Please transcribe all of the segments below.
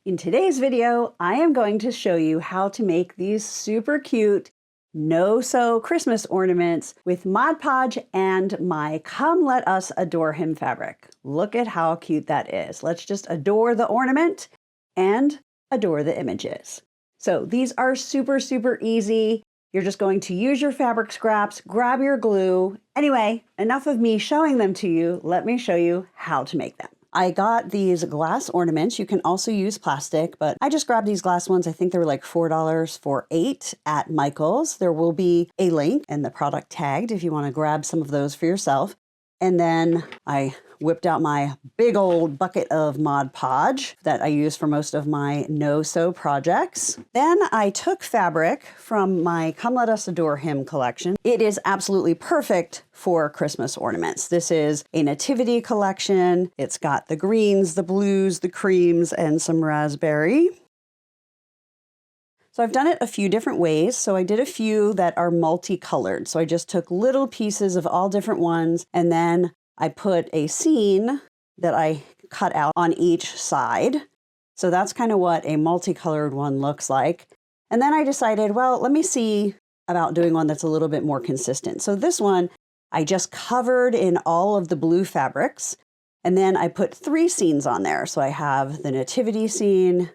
In today's video, I am going to show you how to make these super cute no-sew Christmas ornaments with Mod Podge and my Come Let Us Adore Him fabric. Look at how cute that is. Let's just adore the ornament and adore the images. So these are super, super easy. You're just going to use your fabric scraps, grab your glue. Anyway, enough of me showing them to you. Let me show you how to make them. I got these glass ornaments. You can also use plastic, but I just grabbed these glass ones. I think they were like $4 for 8 at Michael's. There will be a link and the product tagged if you want to grab some of those for yourself. And then I whipped out my big old bucket of Mod Podge that I use for most of my no-sew projects. Then I took fabric from my Come Let Us Adore Him collection. It is absolutely perfect for Christmas ornaments. This is a nativity collection. It's got the greens, the blues, the creams, and some raspberry. So I've done it a few different ways. So I did a few that are multicolored. So I just took little pieces of all different ones, and then I put a scene that I cut out on each side. So that's kind of what a multicolored one looks like. And then I decided, well, let me see about doing one that's a little bit more consistent. So this one, I just covered in all of the blue fabrics, and then I put 3 scenes on there. So I have the nativity scene,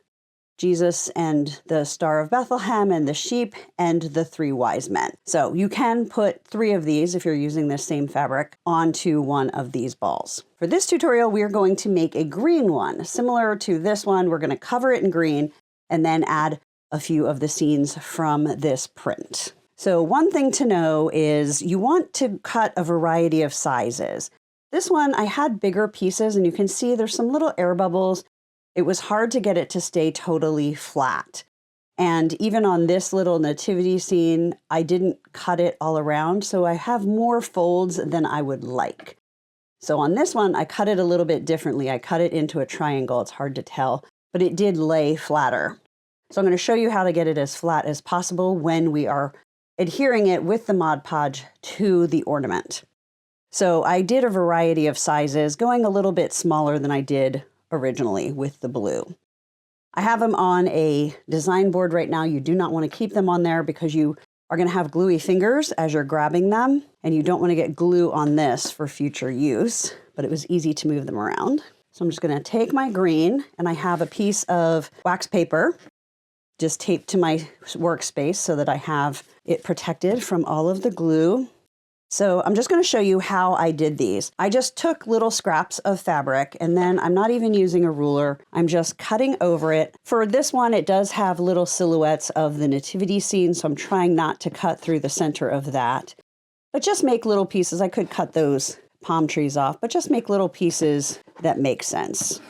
Jesus and the Star of Bethlehem and the sheep and the 3 wise men. So you can put 3 of these if you're using this same fabric onto one of these balls. For this tutorial, we are going to make a green one. Similar to this one, we're going to cover it in green and then add a few of the scenes from this print. So one thing to know is you want to cut a variety of sizes. This one, I had bigger pieces and you can see there's some little air bubbles. It was hard to get it to stay totally flat. And even on this little nativity scene, I didn't cut it all around, so I have more folds than I would like. So on this one, I cut it a little bit differently. I cut it into a triangle. It's hard to tell, but it did lay flatter. So I'm going to show you how to get it as flat as possible when we are adhering it with the Mod Podge to the ornament. So I did a variety of sizes, going a little bit smaller than I did originally with the blue. I have them on a design board right now. You do not want to keep them on there because you are going to have gluey fingers as you're grabbing them, and you don't want to get glue on this for future use, but it was easy to move them around. So I'm just going to take my green, and I have a piece of wax paper just taped to my workspace so that I have it protected from all of the glue. So I'm just going to show you how I did these. I just took little scraps of fabric, and then I'm not even using a ruler. I'm just cutting over it. For this one, it does have little silhouettes of the nativity scene, so I'm trying not to cut through the center of that. But just make little pieces. I could cut those palm trees off, but just make little pieces that make sense.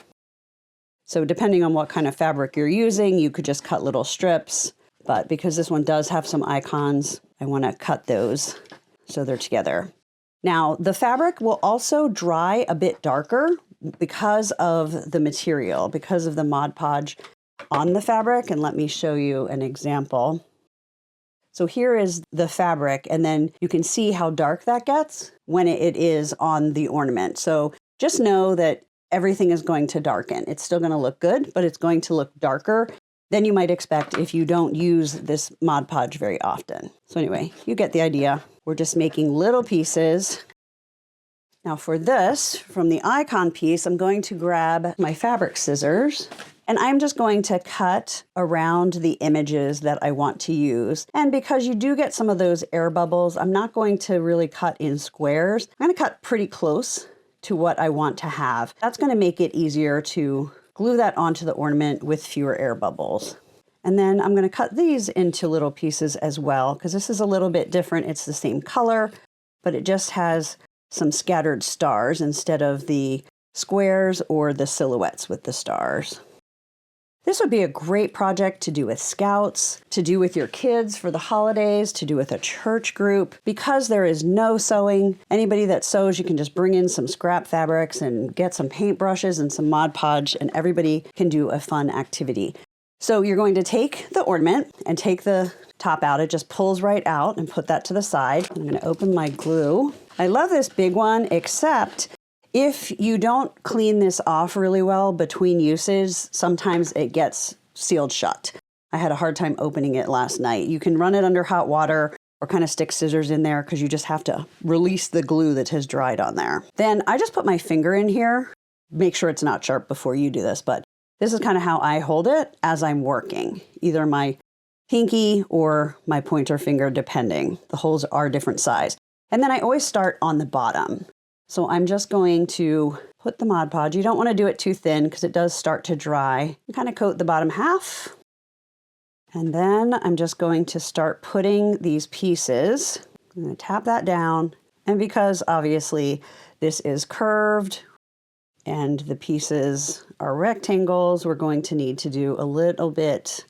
So depending on what kind of fabric you're using, you could just cut little strips. But because this one does have some icons, I want to cut those so they're together. Now, the fabric will also dry a bit darker because of the material, because of the Mod Podge on the fabric. And let me show you an example. So here is the fabric, and then you can see how dark that gets when it is on the ornament. So just know that everything is going to darken. It's still going to look good, but it's going to look darker than you might expect if you don't use this Mod Podge very often. So anyway, you get the idea. We're just making little pieces. Now for this, from the icon piece, I'm going to grab my fabric scissors, and I'm just going to cut around the images that I want to use. And because you do get some of those air bubbles, I'm not going to really cut in squares. I'm going to cut pretty close to what I want to have. That's going to make it easier to glue that onto the ornament with fewer air bubbles. And then I'm going to cut these into little pieces as well, because this is a little bit different. It's the same color, but it just has some scattered stars instead of the squares or the silhouettes with the stars. This would be a great project to do with scouts, to do with your kids for the holidays, to do with a church group. Because there is no sewing, anybody that sews, you can just bring in some scrap fabrics and get some paintbrushes and some Mod Podge, and everybody can do a fun activity. So you're going to take the ornament and take the top out. It just pulls right out, and put that to the side. I'm going to open my glue. I love this big one, except If you don't clean this off really well between uses, sometimes it gets sealed shut. I had a hard time opening it last night. You can run it under hot water or kind of stick scissors in there because you just have to release the glue that has dried on there. Then I just put my finger in here. Make sure it's not sharp before you do this, but this is kind of how I hold it as I'm working, either my pinky or my pointer finger, depending. The holes are different size. And then I always start on the bottom. So I'm just going to put the Mod Podge. You don't want to do it too thin because it does start to dry. And kind of coat the bottom half. And then I'm just going to start putting these pieces. I'm going to tap that down. And because obviously this is curved and the pieces are rectangles, we're going to need to do a little bit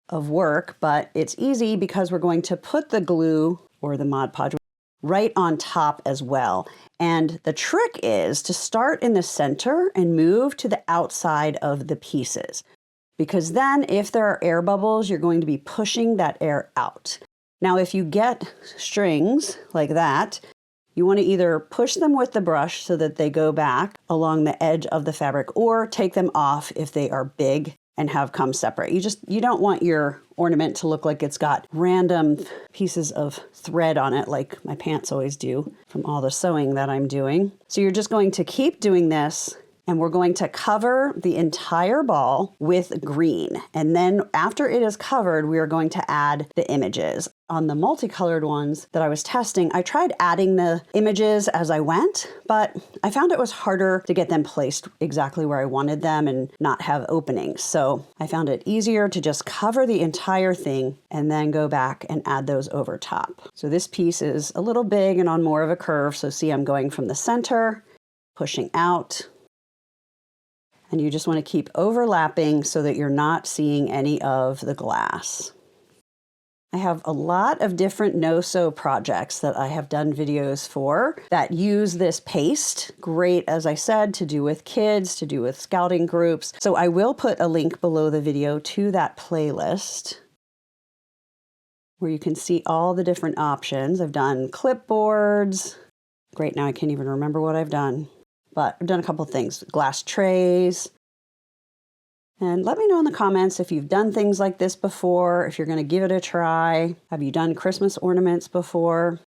of work, but it's easy because we're going to put the glue or the Mod Podge right on top as well. And the trick is to start in the center and move to the outside of the pieces, because then if there are air bubbles, you're going to be pushing that air out. Now, if you get strings like that, you want to either push them with the brush so that they go back along the edge of the fabric, or take them off if they are big and have come separate. You don't want your ornament to look like it's got random pieces of thread on it, like my pants always do from all the sewing that I'm doing. So you're just going to keep doing this, and we're going to cover the entire ball with green. And then after it is covered, we are going to add the images. On the multicolored ones that I was testing, I tried adding the images as I went, but I found it was harder to get them placed exactly where I wanted them and not have openings. So I found it easier to just cover the entire thing and then go back and add those over top. So this piece is a little big and on more of a curve. So see, I'm going from the center, pushing out. And you just want to keep overlapping so that you're not seeing any of the glass. I have a lot of different no-sew projects that I have done videos for that use this paste. Great, as I said, to do with kids, to do with scouting groups. So I will put a link below the video to that playlist where you can see all the different options. I've done clipboards. Great, now I can't even remember what I've done. But I've done a couple things, glass trays. And let me know in the comments if you've done things like this before, if you're going to give it a try. Have you done Christmas ornaments before?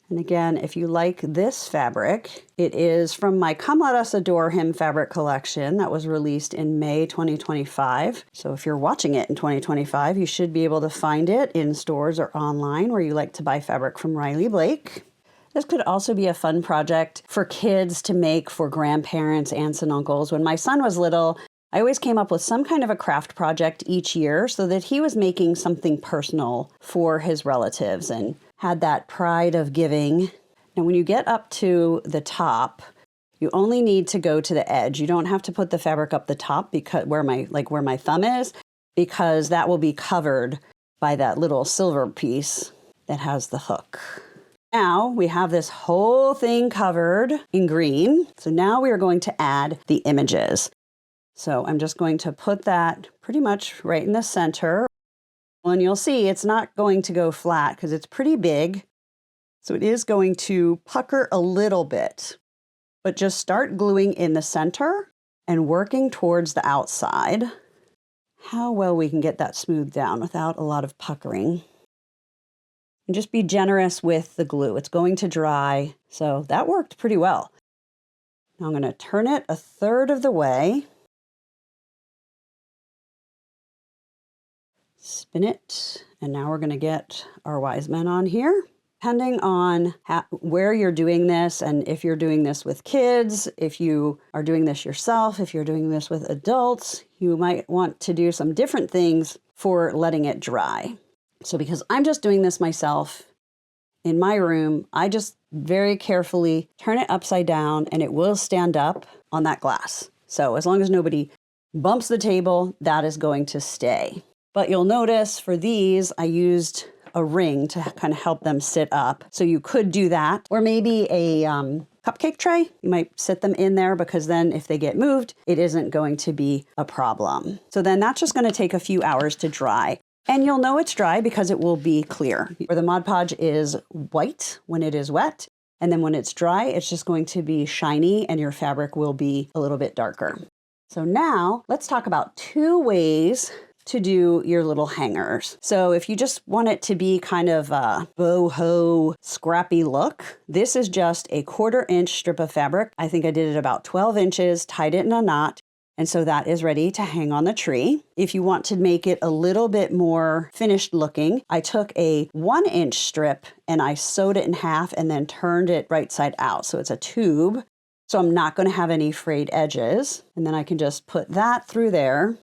And again, if you like this fabric, it is from my Come Let Us Adore Him fabric collection that was released in May 2025. So if you're watching it in 2025, you should be able to find it in stores or online where you like to buy fabric from Riley Blake. This could also be a fun project for kids to make for grandparents, aunts, and uncles. When my son was little, I always came up with some kind of a craft project each year so that he was making something personal for his relatives and had that pride of giving. Now, when you get up to the top, you only need to go to the edge. You don't have to put the fabric up the top because where my thumb is, because that will be covered by that little silver piece that has the hook. Now we have this whole thing covered in green. So now we are going to add the images. So I'm just going to put that pretty much right in the center. And you'll see it's not going to go flat because it's pretty big. So it is going to pucker a little bit, but just start gluing in the center and working towards the outside. How well we can get that smoothed down without a lot of puckering. And just be generous with the glue. It's going to dry. So that worked pretty well. Now I'm going to turn it a third of the way. Spin it. And now we're going to get our wise men on here. Depending on where you're doing this, and if you're doing this with kids, if you are doing this yourself, if you're doing this with adults, you might want to do some different things for letting it dry. So because I'm just doing this myself in my room, I just very carefully turn it upside down and it will stand up on that glass. So as long as nobody bumps the table, that is going to stay. But you'll notice for these, I used a ring to kind of help them sit up. So you could do that, or maybe a cupcake tray. You might sit them in there because then if they get moved, it isn't going to be a problem. So then that's just going to take a few hours to dry. And you'll know it's dry because it will be clear. Or the Mod Podge is white when it is wet, And then when it's dry, it's just going to be shiny and your fabric will be a little bit darker. So now let's talk about 2 ways to do your little hangers. So if you just want it to be kind of a boho scrappy look, this is just a 1/4 inch strip of fabric. I think I did it about 12 inches, tied it in a knot. And so that is ready to hang on the tree. If you want to make it a little bit more finished looking, I took a 1 inch strip and I sewed it in half and then turned it right side out. So it's a tube. So I'm not going to have any frayed edges. And then I can just put that through there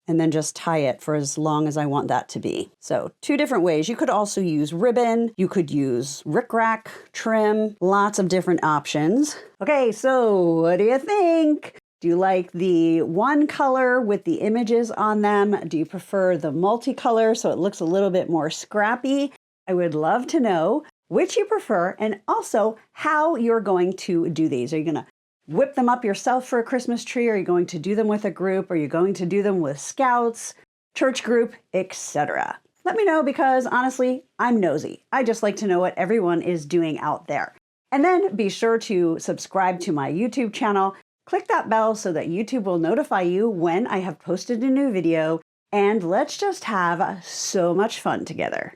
and then just tie it for as long as I want that to be. So 2 different ways. You could also use ribbon. You could use rickrack trim, lots of different options. Okay, so what do you think? Do you like the one color with the images on them? Do you prefer the multicolor so it looks a little bit more scrappy? I would love to know which you prefer and also how you're going to do these. Are you going to whip them up yourself for a Christmas tree? Are you going to do them with a group? Are you going to do them with scouts, church group, etc.? Let me know because honestly, I'm nosy. I just like to know what everyone is doing out there. And then be sure to subscribe to my YouTube channel. Click that bell so that YouTube will notify you when I have posted a new video, and let's just have so much fun together.